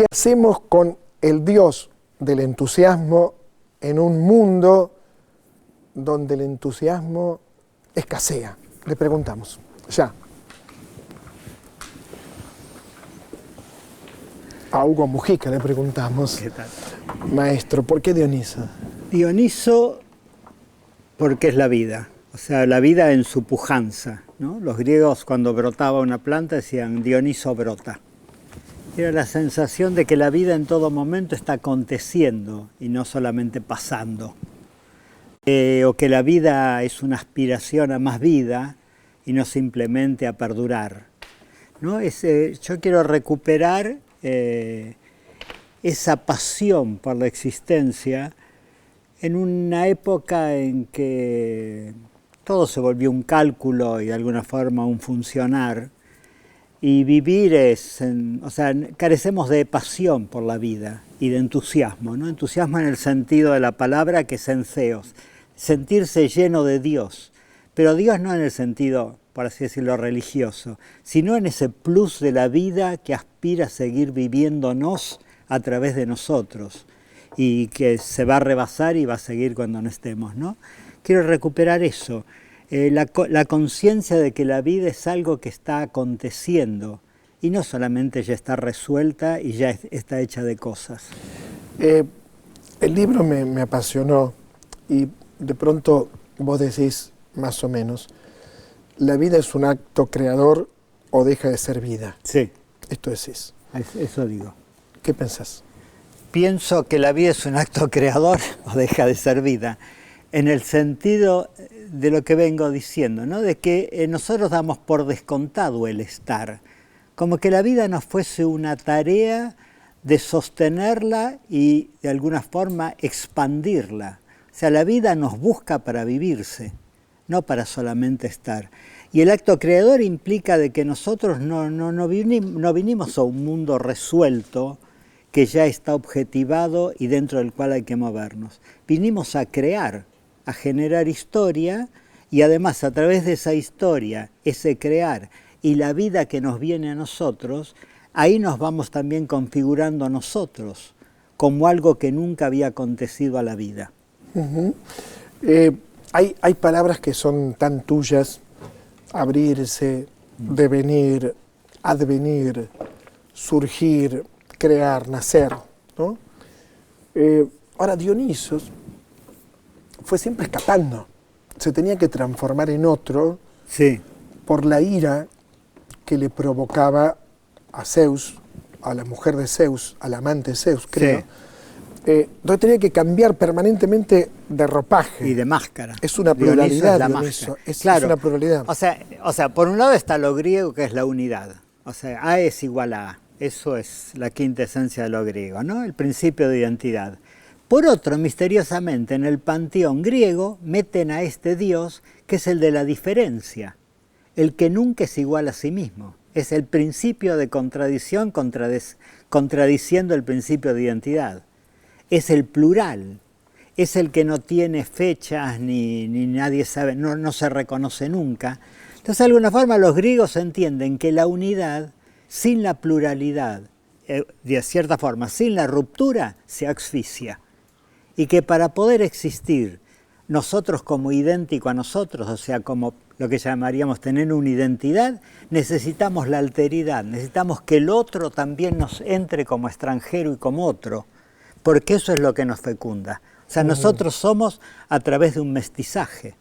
¿Qué hacemos con el Dios del entusiasmo en un mundo donde el entusiasmo escasea? Le preguntamos. Ya. A Hugo Mujica le preguntamos. ¿Qué tal? Maestro, ¿por qué Dioniso? Dioniso, porque es la vida, o sea, la vida en su pujanza, ¿no? Los griegos, cuando brotaba una planta, decían Dioniso brota. Era la sensación de que la vida en todo momento está aconteciendo y no solamente pasando. O que la vida es una aspiración a más vida y no simplemente a perdurar, ¿no? Yo quiero recuperar esa pasión por la existencia en una época en que todo se volvió un cálculo y de alguna forma un funcionar, y vivir carecemos de pasión por la vida y de entusiasmo, ¿no? Entusiasmo en el sentido de la palabra, que es entheos, sentirse lleno de Dios, pero Dios no en el sentido, por así decirlo, religioso, sino en ese plus de la vida que aspira a seguir viviéndonos a través de nosotros y que se va a rebasar y va a seguir cuando no estemos, ¿no? Quiero recuperar eso, la conciencia de que la vida es algo que está aconteciendo y no solamente ya está resuelta y ya está hecha de cosas. El libro me apasionó y de pronto vos decís, más o menos, ¿la vida es un acto creador o deja de ser vida? Sí. Esto decís. Eso digo. ¿Qué pensás? Pienso que la vida es un acto creador o deja de ser vida, en el sentido de lo que vengo diciendo, ¿no? De que nosotros damos por descontado el estar, como que la vida nos fuese una tarea de sostenerla y de alguna forma expandirla. O sea, la vida nos busca para vivirse, no para solamente estar. Y el acto creador implica de que nosotros no vinimos a un mundo resuelto que ya está objetivado y dentro del cual hay que movernos. Vinimos a crear, a generar historia, y además a través de esa historia, ese crear y la vida que nos viene a nosotros, ahí nos vamos también configurando nosotros como algo que nunca había acontecido a la vida. Uh-huh. Hay palabras que son tan tuyas: abrirse, devenir, advenir, surgir, crear, nacer, ¿no? Ahora, Dioniso fue siempre escapando, se tenía que transformar en otro, sí, por la ira que le provocaba a Zeus, a la mujer de Zeus, al amante de Zeus, creo. Sí. Entonces tenía que cambiar permanentemente de ropaje. Y de máscara. Es una pluralidad, Dioniso. Es Claro. una pluralidad. O sea, por un lado está lo griego, que es la unidad. O sea, A es igual a A. Eso es la quinta esencia de lo griego, ¿no? El principio de identidad. Por otro, misteriosamente, en el panteón griego meten a este dios que es el de la diferencia, el que nunca es igual a sí mismo. Es el principio de contradicción contradiciendo el principio de identidad. Es el plural, es el que no tiene fechas ni nadie sabe, no se reconoce nunca. Entonces, de alguna forma, los griegos entienden que la unidad sin la pluralidad, de cierta forma, sin la ruptura, se asfixia. Y que para poder existir nosotros como idéntico a nosotros, o sea, como lo que llamaríamos tener una identidad, necesitamos la alteridad, necesitamos que el otro también nos entre como extranjero y como otro, porque eso es lo que nos fecunda. O sea, nosotros somos a través de un mestizaje,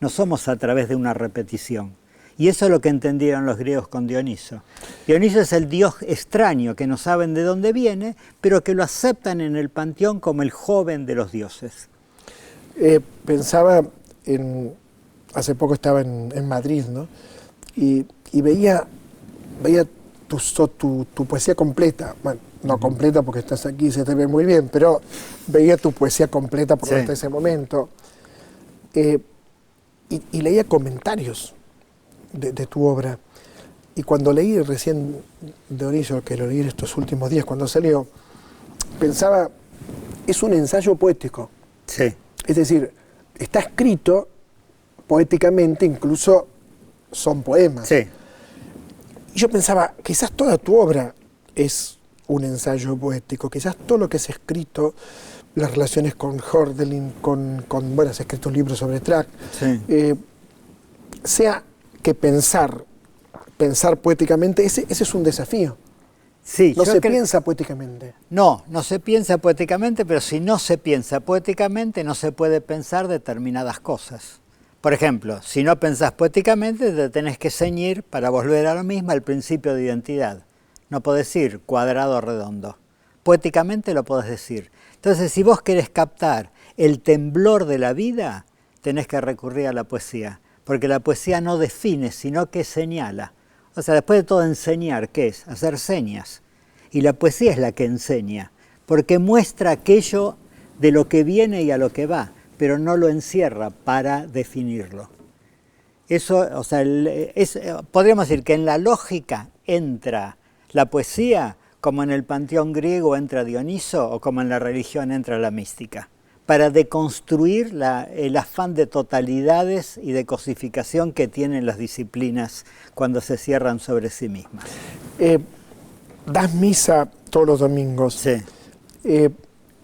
no somos a través de una repetición. Y eso es lo que entendieron los griegos con Dioniso. Dioniso es el dios extraño que no saben de dónde viene, pero que lo aceptan en el panteón como el joven de los dioses. Pensaba hace poco estaba en Madrid, ¿no? Y veía tu poesía completa. Bueno, no completa porque estás aquí y se te ve muy bien, pero veía tu poesía completa por hasta ese momento. Y leía comentarios de tu obra. Y cuando leí recién Dioniso, que lo leí estos últimos días, cuando salió, pensaba, es un ensayo poético. Sí. Es decir, está escrito poéticamente, incluso son poemas. Sí. Y yo pensaba, quizás toda tu obra es un ensayo poético. Quizás todo lo que es escrito, las relaciones con Hölderlin, bueno, se ha escrito un libro sobre Track, Sí. sea que pensar poéticamente, ese es un desafío. Sí, No se piensa poéticamente. No se piensa poéticamente, pero si no se piensa poéticamente, no se puede pensar determinadas cosas. Por ejemplo, si no pensás poéticamente, te tenés que ceñir, para volver a lo mismo, al principio de identidad. No podés decir cuadrado o redondo. Poéticamente lo podés decir. Entonces, si vos querés captar el temblor de la vida, tenés que recurrir a la poesía. Porque la poesía no define, sino que señala. O sea, después de todo enseñar, ¿qué es? Hacer señas. Y la poesía es la que enseña, porque muestra aquello de lo que viene y a lo que va, pero no lo encierra para definirlo. Eso, o sea, podríamos decir que en la lógica entra la poesía como en el panteón griego entra Dioniso o como en la religión entra la mística, para deconstruir el afán de totalidades y de cosificación que tienen las disciplinas cuando se cierran sobre sí mismas. Das misa todos los domingos. Sí.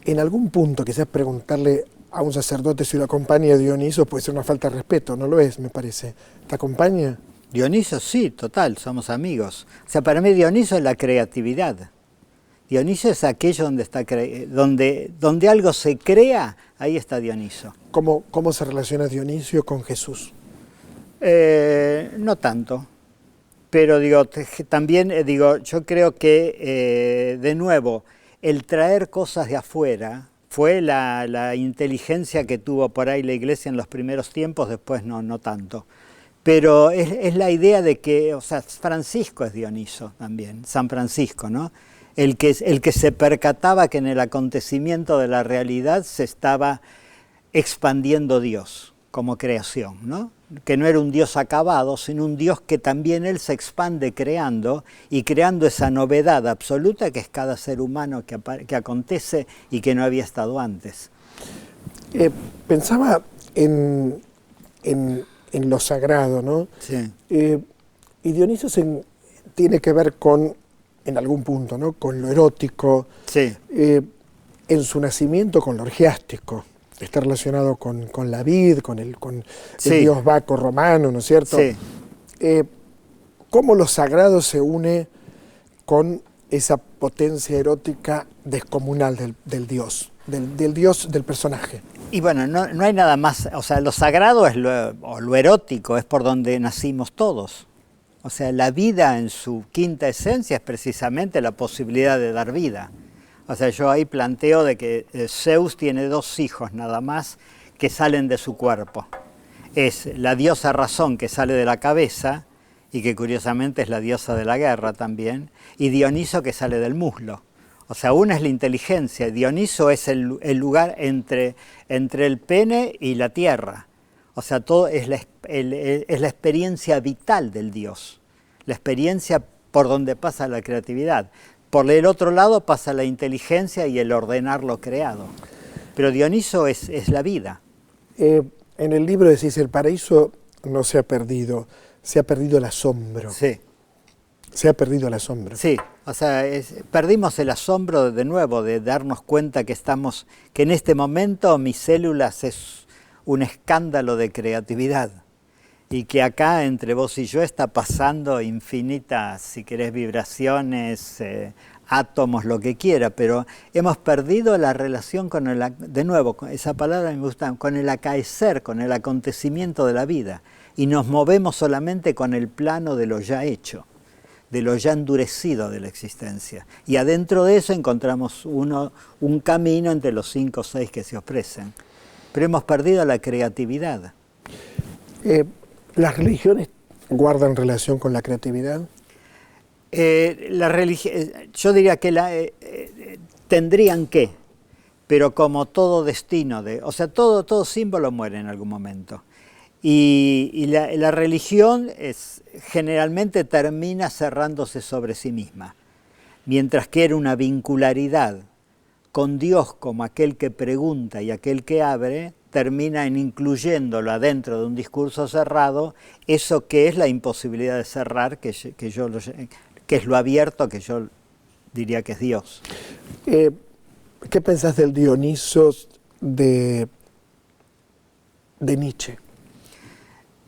En algún punto, quizás preguntarle a un sacerdote si lo acompaña Dioniso puede ser una falta de respeto, no lo es, me parece. ¿Te acompaña? Dioniso sí, total, somos amigos. O sea, para mí Dioniso es la creatividad. Dioniso es aquello donde algo se crea, ahí está Dioniso. ¿Cómo se relaciona Dionisio con Jesús? No tanto. Pero también yo creo que, de nuevo, el traer cosas de afuera fue la inteligencia que tuvo por ahí la Iglesia en los primeros tiempos, después no tanto. Pero es la idea de que, o sea, Francisco es Dioniso también, San Francisco, ¿no? El que se percataba que en el acontecimiento de la realidad se estaba expandiendo Dios como creación, ¿no? Que no era un Dios acabado, sino un Dios que también Él se expande creando y creando esa novedad absoluta que es cada ser humano que acontece y que no había estado antes. Pensaba en lo sagrado, ¿no? Sí. Y Dioniso tiene que ver en algún punto, ¿no? Con lo erótico, Sí. En su nacimiento con lo orgiástico. Está relacionado con la vid, con el Sí. dios Baco romano, ¿no es cierto? Sí. ¿Cómo lo sagrado se une con esa potencia erótica descomunal del dios, del dios, del personaje? Y bueno, no hay nada más, o sea, lo sagrado es lo erótico, es por donde nacimos todos. O sea, la vida en su quinta esencia es precisamente la posibilidad de dar vida. O sea, yo ahí planteo de que Zeus tiene 2 hijos nada más que salen de su cuerpo. Es la diosa razón que sale de la cabeza, y que curiosamente es la diosa de la guerra también, y Dioniso que sale del muslo. O sea, una es la inteligencia, Dioniso es el lugar entre el pene y la tierra. O sea, todo es la experiencia vital del Dios, la experiencia por donde pasa la creatividad. Por el otro lado pasa la inteligencia y el ordenar lo creado. Pero Dioniso es la vida. En el libro decís, el paraíso no se ha perdido el asombro. Sí. Se ha perdido el asombro. Sí, o sea, perdimos el asombro de nuevo, de darnos cuenta que en este momento mis células es un escándalo de creatividad. Y que acá entre vos y yo está pasando infinitas, si querés, vibraciones, átomos, lo que quiera, pero hemos perdido la relación con de nuevo, esa palabra me gusta, con el acaecer, con el acontecimiento de la vida. Y nos movemos solamente con el plano de lo ya hecho, de lo ya endurecido de la existencia. Y adentro de eso encontramos un camino entre los 5 o 6 que se ofrecen. Pero hemos perdido la creatividad. ¿Las religiones guardan relación con la creatividad? Yo diría que tendrían que, pero como todo destino, o sea, todo símbolo muere en algún momento. Y la religión generalmente termina cerrándose sobre sí misma, mientras que era una vincularidad con Dios como aquel que pregunta y aquel que abre, termina en incluyéndolo adentro de un discurso cerrado, eso que es la imposibilidad de cerrar, que es lo abierto que yo diría que es Dios. ¿Qué pensás del Dionisos de Nietzsche?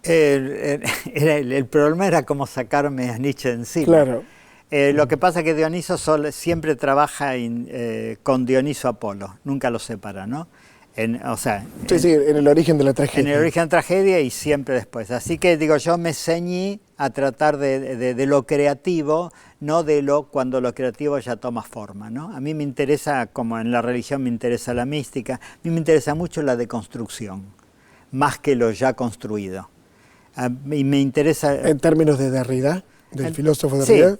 El problema era cómo sacarme a Nietzsche de encima. Claro. Lo que pasa es que Dioniso siempre trabaja con Dioniso Apolo, nunca lo separa, ¿no? En el origen de la tragedia. En el origen de la tragedia y siempre después. Así que digo, yo me ceñí a tratar de lo creativo, no de cuando lo creativo ya toma forma, ¿no? A mí me interesa, como en la religión me interesa la mística, a mí me interesa mucho la deconstrucción, más que lo ya construido. Y me interesa... ¿En términos de Derrida? ¿Del filósofo Derrida?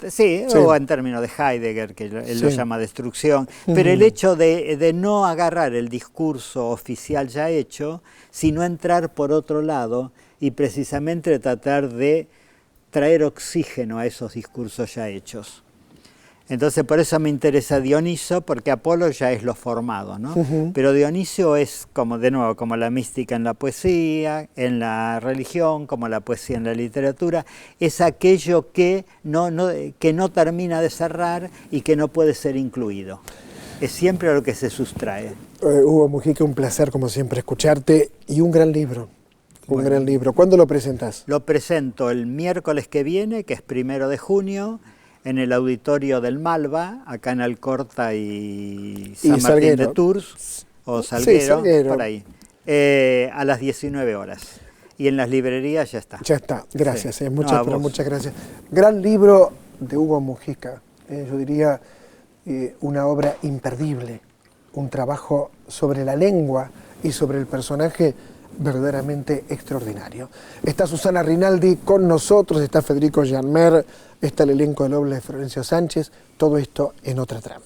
Sí, o en términos de Heidegger, que él lo llama destrucción. Pero el hecho de no agarrar el discurso oficial ya hecho, sino entrar por otro lado y precisamente tratar de traer oxígeno a esos discursos ya hechos. Entonces por eso me interesa Dioniso, porque Apolo ya es lo formado, ¿no? Pero Dionisio es, como de nuevo, como la mística en la poesía, en la religión, como la poesía en la literatura, es aquello que no termina de cerrar y que no puede ser incluido. Es siempre lo que se sustrae. Hugo Mujica, un placer como siempre escucharte y un gran libro. Gran libro. ¿Cuándo lo presentás? Lo presento el miércoles que viene, que es 1 de junio, en el auditorio del Malva, acá en Alcorta y San Martín de Tours, o Salguero, por ahí, a las 19 horas. Y en las librerías ya está. Ya está, gracias, muchas gracias. Gran libro de Hugo Mujica, yo diría una obra imperdible, un trabajo sobre la lengua y sobre el personaje verdaderamente extraordinario. Está Susana Rinaldi con nosotros, está Federico Janmer, está el elenco de Noble de Florencio Sánchez, todo esto en Otra Trama.